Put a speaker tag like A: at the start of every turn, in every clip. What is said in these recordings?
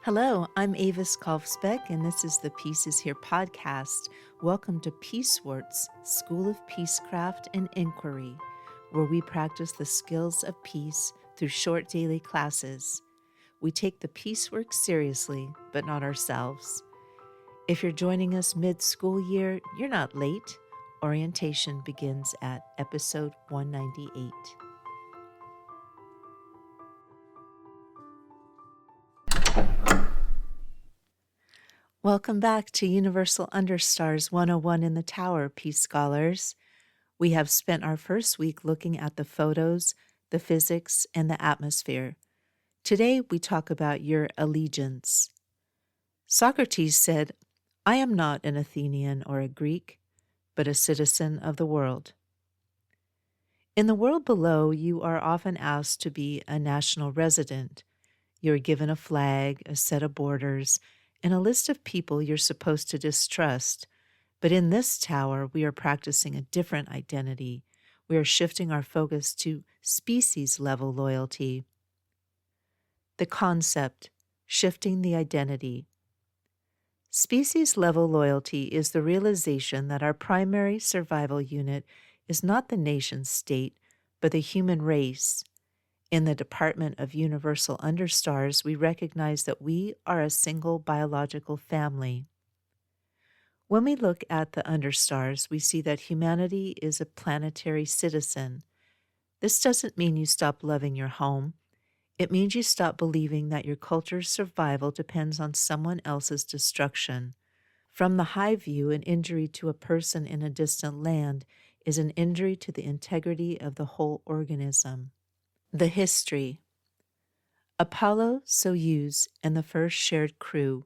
A: Hello, I'm Avis Kalfsbeck, and this is the Peace is Here podcast. Welcome to Peacewarts, School of Peacecraft and Inquiry, where we practice the skills of peace through short daily classes. We take the peace work seriously, but not ourselves. If you're joining us mid-school year, you're not late. Orientation begins at episode 198. Welcome back to Universal Understars 101 in the Tower, Peace Scholars. We have spent our first week looking at the photos, the physics, and the atmosphere. Today we talk about your allegiance. Socrates said, "I am not an Athenian or a Greek, but a citizen of the world." In the world below, you are often asked to be a national resident. You're given a flag, a set of borders, and a list of people you're supposed to distrust. But in this tower, we are practicing a different identity. We are shifting our focus to species-level loyalty. The concept, shifting the identity. Species-level loyalty is the realization that our primary survival unit is not the nation-state, but the human race. In the Department of Universal Understars, we recognize that we are a single biological family. When we look at the Understars, we see that humanity is a planetary citizen. This doesn't mean you stop loving your home. It means you stop believing that your culture's survival depends on someone else's destruction. From the high view, an injury to a person in a distant land is an injury to the integrity of the whole organism. The history. Apollo, Soyuz, and the first shared crew.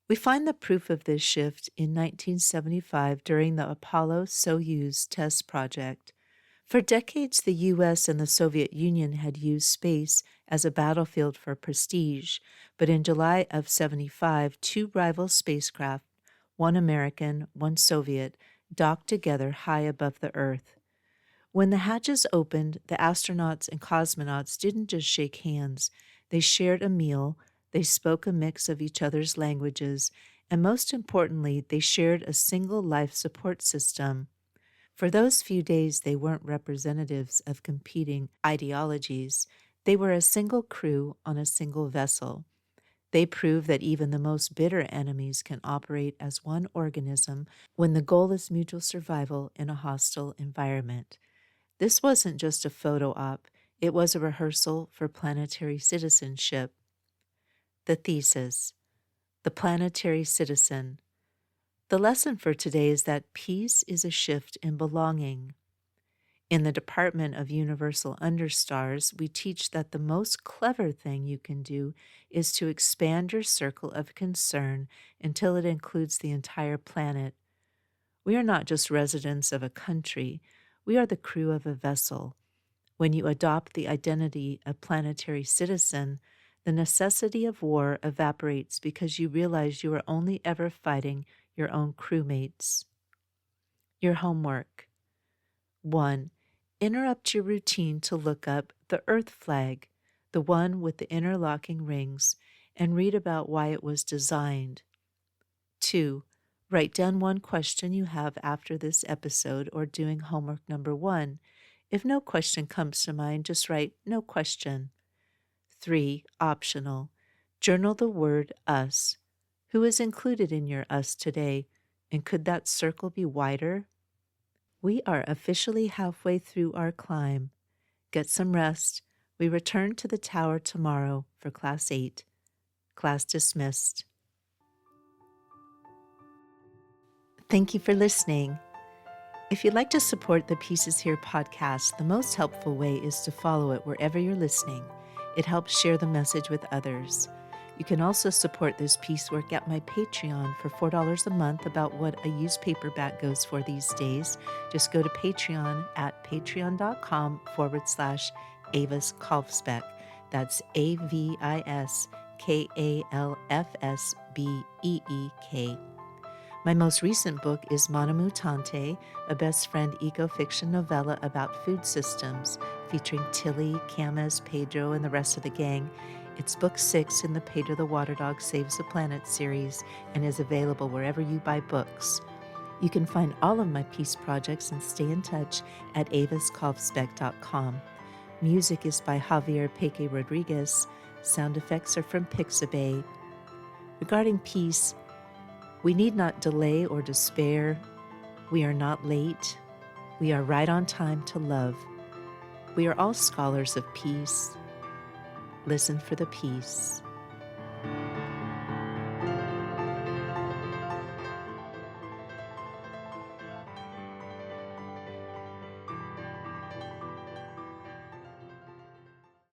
A: We find the proof of this shift in 1975 during the Apollo-Soyuz Test Project. For decades, the U.S. and the Soviet Union had used space as a battlefield for prestige, but in July of '75, two rival spacecraft, one American, one Soviet, docked together high above the Earth. When the hatches opened, the astronauts and cosmonauts didn't just shake hands. They shared a meal, they spoke a mix of each other's languages, and most importantly, they shared a single life support system. For those few days, they weren't representatives of competing ideologies. They were a single crew on a single vessel. They proved that even the most bitter enemies can operate as one organism when the goal is mutual survival in a hostile environment. This wasn't just a photo op, it was a rehearsal for planetary citizenship. The thesis, the planetary citizen. The lesson for today is that peace is a shift in belonging. In the Department of Universal Understars, we teach that the most clever thing you can do is to expand your circle of concern until it includes the entire planet. We are not just residents of a country, we are the crew of a vessel. When you adopt the identity of planetary citizen, the necessity of war evaporates because you realize you are only ever fighting your own crewmates. Your homework. 1. Interrupt your routine to look up the Earth flag, the one with the interlocking rings, and read about why it was designed. 2. Write down one question you have after this episode or doing homework number 1. If no question comes to mind, just write "no question." 3. Optional. Journal the word us. Who is included in your us today, and could that circle be wider? We are officially halfway through our climb. Get some rest. We return to the tower tomorrow for Class 8. Class dismissed. Thank you for listening. If you'd like to support the Peace is Here podcast, the most helpful way is to follow it wherever you're listening. It helps share the message with others. You can also support this peace work at my Patreon for $4 a month, about what a used paperback goes for these days. Just go to Patreon at patreon.com/Avis Kalfsbeck. That's AVISKALFSBEEK. My most recent book is Mana Mutante, a best friend eco-fiction novella about food systems, featuring Tilly, Camas, Pedro, and the rest of the gang. It's book 6 in the Peter the Water Dog Saves the Planet series and is available wherever you buy books. You can find all of my peace projects and stay in touch at avaskovspec.com. Music is by Javier Peque Rodriguez. Sound effects are from Pixabay. Regarding peace, we need not delay or despair. We are not late. We are right on time to love. We are all scholars of peace. Listen for the peace.